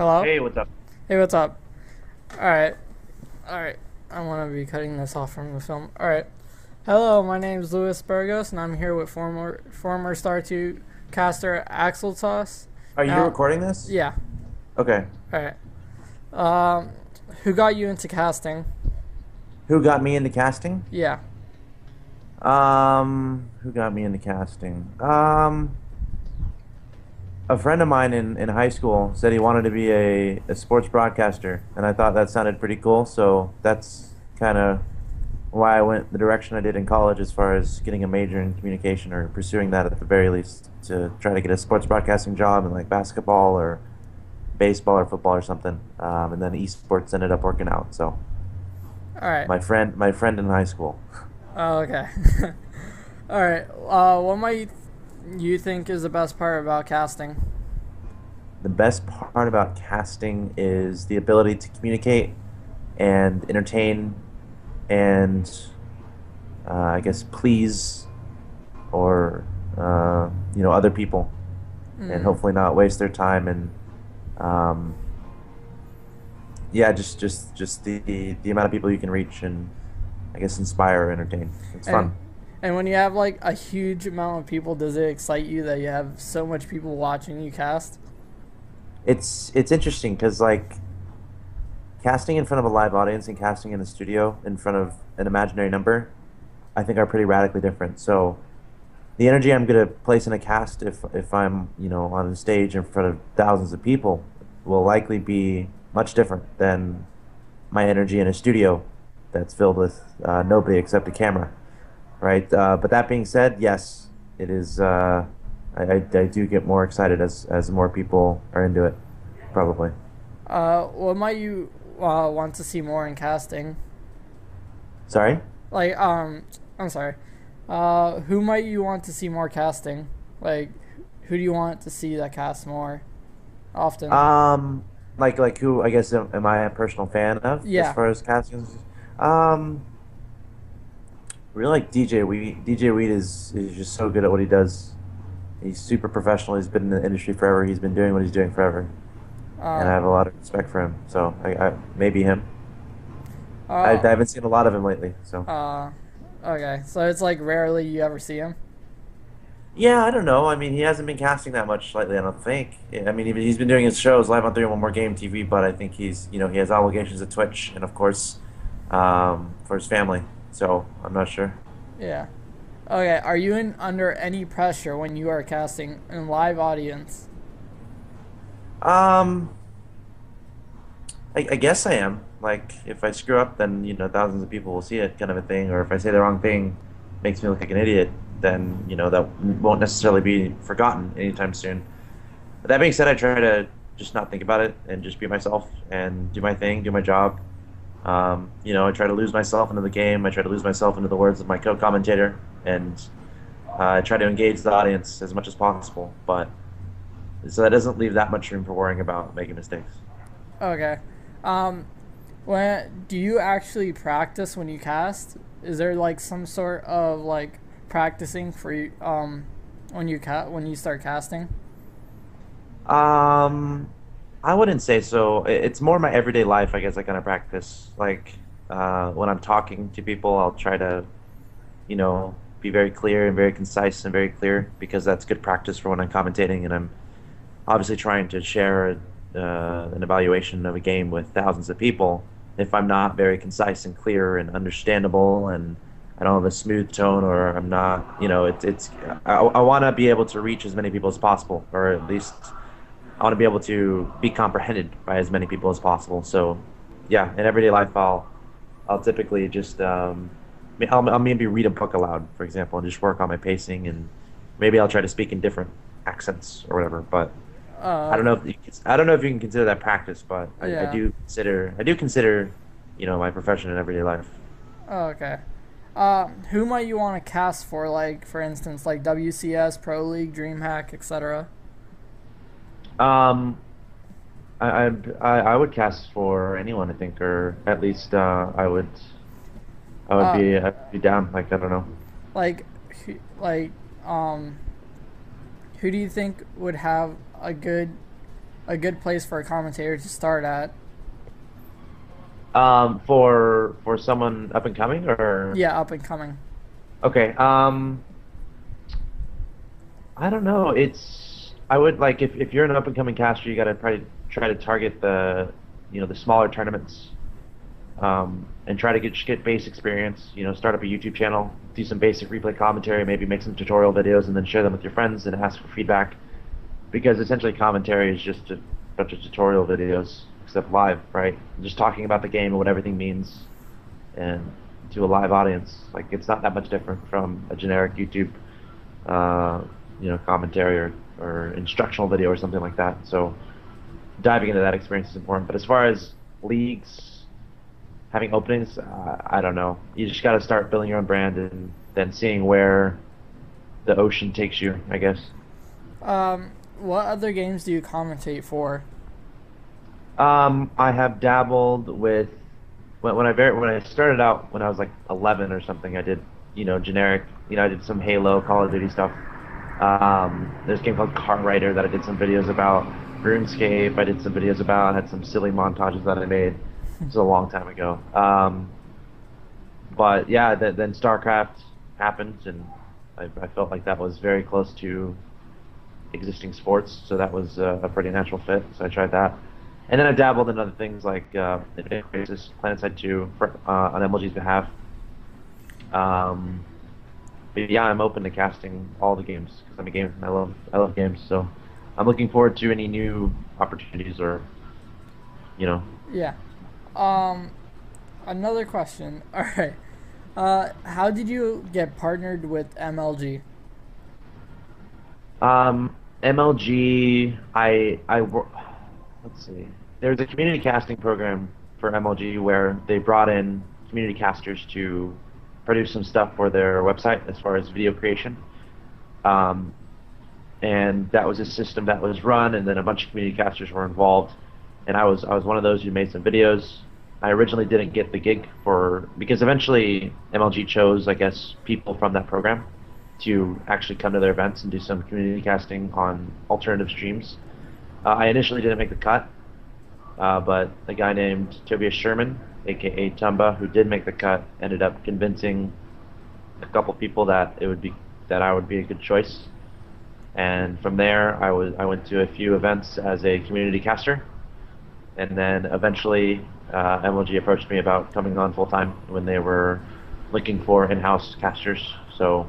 Hello? Hey, what's up? Hey, what's up? Alright. Alright. I want to be cutting this off from the film. Alright. Hello, my name is Louis Burgos, and I'm here with former Star 2 caster Axeltoss. Are you Now, recording this? yeah. Okay. Alright. Um, who got you into casting? Who got me into casting? Yeah. Who got me into casting? A friend of mine in high school said he wanted to be a sports broadcaster, and I thought that sounded pretty cool, so that's kind of why I went the direction I did in college as far as getting a major in communication or pursuing that at the very least to try to get a sports broadcasting job in like basketball or baseball or football or something. And then esports ended up working out. So Alright. my friend in high school. Oh, okay. Alright. What might you think is the best part about casting? The best part about casting is the ability to communicate and entertain and I guess please or other people and Mm. hopefully not waste their time and um, yeah, just the amount of people you can reach and I guess inspire or entertain. It's And fun. and when you have like a huge amount of people, does it excite you that you have so much people watching you cast? It's interesting because like casting in front of a live audience and casting in a studio in front of an imaginary number, I think are pretty radically different. So the energy I'm gonna place in a cast if I'm on a stage in front of thousands of people will likely be much different than my energy in a studio that's filled with nobody except a camera, right? But that being said, yes, it is. I do get more excited as more people are into it, probably. What might you want to see more in casting? Sorry. Like, I'm sorry. Who might you want to see more casting? Like, who do you want to see that cast more often? Um, like who I guess am I a personal fan of as Yeah. far as castings? Um, really like DJ Weed. DJ Weed is just so good at what he does. He's super professional. He's been in the industry forever. He's been doing what he's doing forever, and I Uh, have a lot of respect for him. So I maybe him. I uh, haven't seen a lot of him lately. So uh, okay. So it's like rarely you ever see him. yeah, I don't know. I mean, he hasn't been casting that much lately. I don't think. I mean, he's been doing his shows live on 3 One More Game TV, but I think he's he has obligations at Twitch and of course for his family. So I'm not sure. Yeah. Okay. Are you in under any pressure when you are casting in live audience? Um, I guess I am. Like, if I screw up, then thousands of people will see it, kind of a thing. Or if I say the wrong thing, makes me look like an idiot, then that won't necessarily be forgotten anytime soon. But that being said, I try to just not think about it and just be myself and do my thing, do my job. I try to lose myself into the game. I try to lose myself into the words of my co-commentator, and I try to engage the audience as much as possible. But so that doesn't leave that much room for worrying about making mistakes. Okay. Um, when do you actually practice when you cast? Is there like some sort of like practicing for you when you start casting? Um, I wouldn't say so. It's more my everyday life, I guess. I kind of practice. Like when I'm talking to people, I'll try to, be very clear and very concise and very clear because that's good practice for when I'm commentating and I'm obviously trying to share an evaluation of a game with thousands of people. If I'm not very concise and clear and understandable and I don't have a smooth tone or I'm not, I want to be able to reach as many people as possible, or at least I want to be able to be comprehended by as many people as possible. So, yeah, in everyday life, I'll typically just I'll maybe read a book aloud, for example, and just work on my pacing, and maybe I'll try to speak in different accents or whatever. But Uh, I don't know if you can consider that practice, but yeah. I do consider my profession in everyday life. Oh, okay. Who might you want to cast for? Like, for instance, like WCS, Pro League, DreamHack, etc. Um, I would cast for anyone, I think, or at least I would Uh, I'd be down. Like I don't know. like, like, um, who do you think would have a good a good place for a commentator to start at? For someone up and coming, or Yeah, up and coming. okay. I don't know. I would like if you're an up and coming caster, you gotta probably try to target the smaller tournaments, and try to just get base experience. Start up a YouTube channel, do some basic replay commentary, maybe make some tutorial videos, and then share them with your friends and ask for feedback. Because essentially commentary is just a bunch of tutorial videos, except live, right? Just talking about the game and what everything means, and to a live audience. Like it's not that much different from a generic YouTube, uh, commentary or instructional video or something like that. So diving into that experience is important. But as far as leagues having openings, I don't know. You just got to start building your own brand and then seeing where the ocean takes you, I guess. What other games do you commentate for? I have dabbled with when I started out when I was like 11 or something. I did generic. I did some Halo, Call of Duty stuff. There's a game called Car Rider that I did some videos about. RuneScape, I did some videos about. Had some silly montages that I made. This was a long time ago. But yeah, then StarCraft happened, and I felt like that was very close to existing sports, so that was a pretty natural fit. So I tried that, and then I dabbled in other things like Crisis, PlanetSide 2 on MLG's behalf. But yeah, I'm open to casting all the games because I'm a gamer. And I love games, so I'm looking forward to any new opportunities or you know. Yeah. Um, Another question. All right. How did you get partnered with MLG? MLG, let's see. There's a community casting program for MLG where they brought in community casters to produce some stuff for their website as far as video creation. Um, and that was a system that was run, and then a bunch of community casters were involved. And I was one of those who made some videos. I originally didn't get the gig because eventually MLG chose, I guess, people from that program to actually come to their events and do some community casting on alternative streams. I initially didn't make the cut, but a guy named Tobias Sherman, aka Tumba, who did make the cut, ended up convincing a couple people that I would be a good choice. And from there, I went to a few events as a community caster, and then eventually MLG approached me about coming on full time when they were looking for in-house casters. So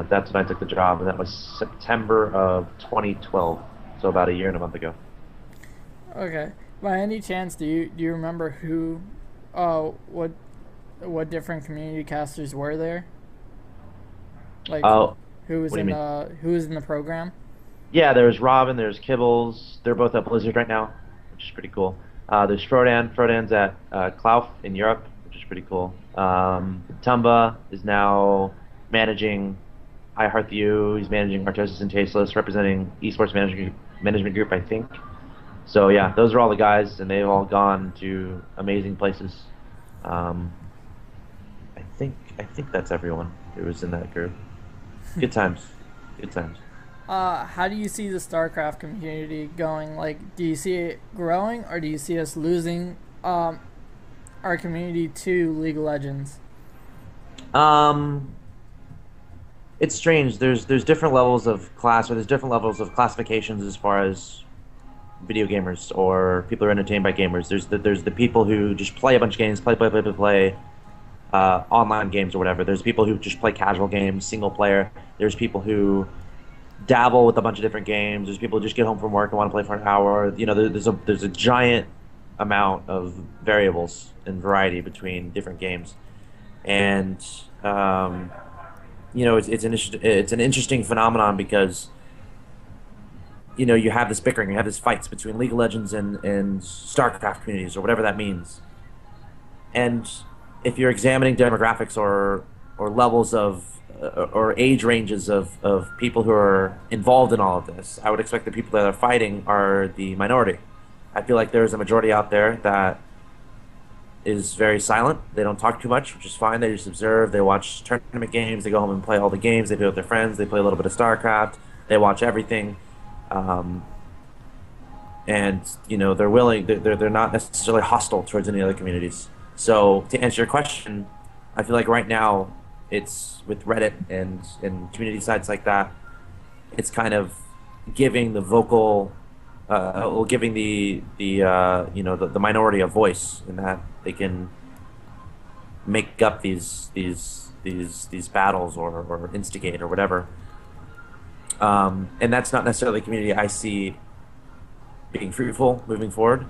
that's when I took the job, and that was September of 2012, so about a year and a month ago. Okay. By any chance, do you remember what different community casters were there? Like Oh, who was what do you in mean? the program? Yeah, there's Robin, there's Kibbles. They're both at Blizzard right now, which is pretty cool. There's Frodan. Frodan's at Clough in Europe, which is pretty cool. Tumba is now managing I Heart You. He's managing Artosis and Tasteless, representing Esports Management Group, I think. So yeah, those are all the guys, and they've all gone to amazing places. Um, I think that's everyone who was in that group. Good times, good times. How do you see the StarCraft community going? Like, do you see it growing, or do you see us losing our community to League of Legends? Um, it's strange. There's different levels of class, or there's different levels of classifications as far as video gamers or people who are entertained by gamers. There's the people who just play a bunch of games, play, online games or whatever. There's people who just play casual games, single player. There's people who dabble with a bunch of different games. There's people who just get home from work and want to play for an hour. There's a giant amount of variables and variety between different games, and it's an interesting phenomenon because you have this bickering, you have this fights between League of Legends and StarCraft communities or whatever that means. And if you're examining demographics or levels of or age ranges of people who are involved in all of this, I would expect the people that are fighting are the minority. I feel like there's a majority out there that is very silent. They don't talk too much, which is fine. They just observe. They watch tournament games. They go home and play all the games. They play with their friends. They play a little bit of StarCraft. They watch everything. Um, and they're willing. They're not necessarily hostile towards any other communities. So to answer your question, I feel like right now it's with Reddit and community sites like that. It's kind of giving the vocal, well, giving the minority a voice in that they can make up these battles or instigate or whatever. And that's not necessarily a community I see being fruitful moving forward.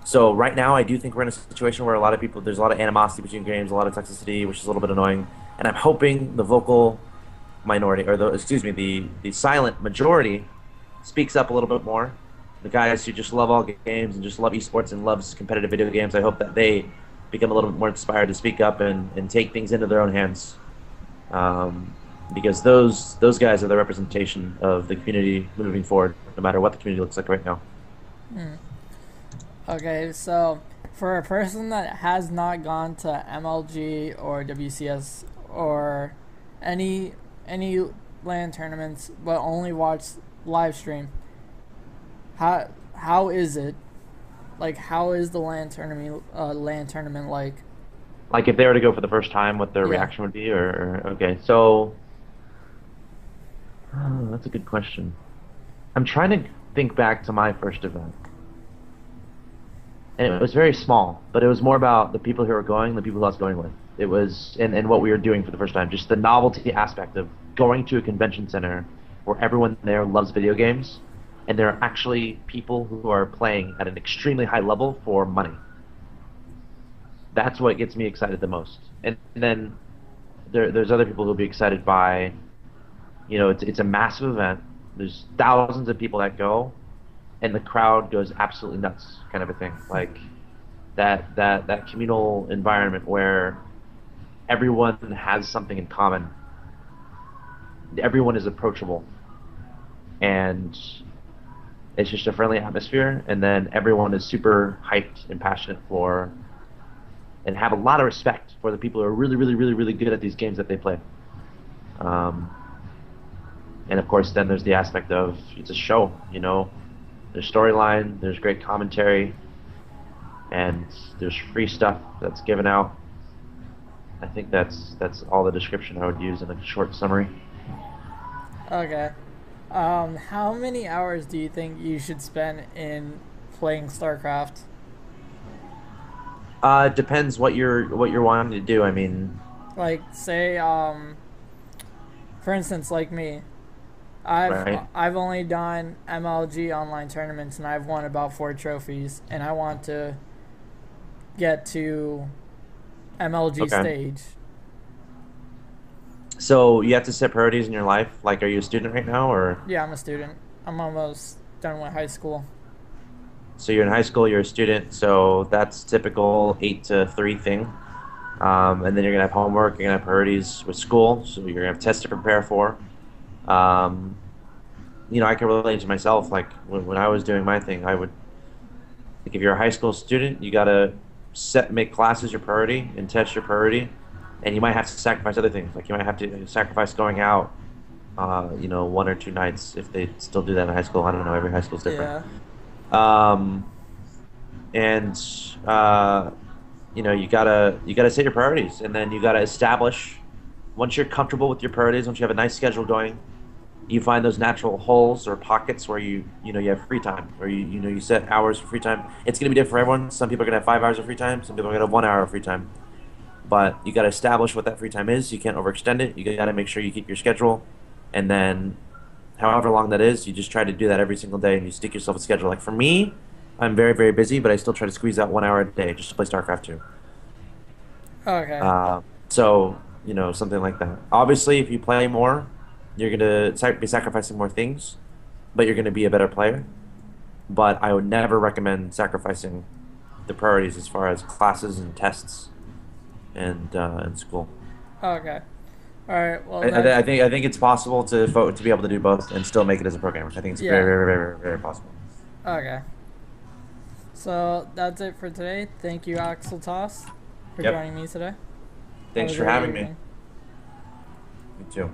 So right now, I do think we're in a situation where there's a lot of animosity between games, a lot of toxicity, which is a little bit annoying. And I'm hoping the vocal minority, or excuse me, the silent majority, speaks up a little bit more. The guys who just love all games and just love esports and loves competitive video games, I hope that they become a little bit more inspired to speak up and take things into their own hands. Because those guys are the representation of the community moving forward, no matter what the community looks like right now. Hmm. Okay, so for a person that has not gone to MLG or WCS or any LAN tournaments but only watch live stream, how is it? Like, how is the LAN tournament like? Like if they were to go for the first time, what their Yeah. reaction would be, or okay, so that's a good question. I'm trying to think back to my first event, and it was very small, but it was more about the people who were going, the people who I was going with. It was and what we were doing for the first time, just the novelty aspect of going to a convention center where everyone there loves video games, and there are actually people who are playing at an extremely high level for money. That's what gets me excited the most. And then there's other people who'll be excited by, it's a massive event. There's thousands of people that go, and the crowd goes absolutely nuts, kind of a thing. Like that communal environment where everyone has something in common. Everyone is approachable, and it's just a friendly atmosphere. And then everyone is super hyped and passionate for, and have a lot of respect for the people who are really, really, really, really good at these games that they play. Um, and of course, then there's the aspect of it's a show. There's storyline, there's great commentary, and there's free stuff that's given out. I think that's all the description I would use in a short summary. Okay. How many hours do you think you should spend in playing StarCraft? It depends what you're wanting to do. I mean, Like, say, for instance, like me, I've right? I've only done MLG online tournaments and I've won about 4 trophies, and I want to get to MLG Okay. stage. So you have to set priorities in your life. Like, are you a student right now, or Yeah, I'm a student. I'm almost done with high school. so you're in high school, you're a student, so that's typical 8 to 3 thing. And then you're gonna have homework, you're gonna have priorities with school, so you're gonna have tests to prepare for. Um, I can relate to myself. Like when I was doing my thing, I would like if you're a high school student, you gotta make classes your priority and test your priority, and you might have to sacrifice other things. Like you might have to sacrifice going out, 1 or 2 nights if they still do that in high school. I don't know. Every high school is different. Yeah. Um, and uh, you gotta set your priorities, and then you gotta establish. Once you're comfortable with your priorities, once you have a nice schedule going, you find those natural holes or pockets where you have free time, or you set hours for free time. It's gonna be different for everyone. Some people are gonna have 5 hours of free time. Some people are gonna have 1 hour of free time. But you gotta establish what that free time is. You can't overextend it. You gotta make sure you keep your schedule, and then however long that is, you just try to do that every single day, and you stick yourself a schedule. Like for me, I'm very, very busy, but I still try to squeeze out 1 hour a day just to play StarCraft 2. Okay. So, something like that. Obviously, if you play more, you're going to be sacrificing more things, but you're going to be a better player. But I would never recommend sacrificing the priorities as far as classes and tests and school. Okay. All right. Well, I, I that's I think I think it's possible to be able to do both and still make it as a programmer. I think it's very, yeah. very, very, very, very possible. Okay. So that's it for today. Thank you, Axeltoss, for Yep. joining me today. Have Thanks a for great having me. evening. You too.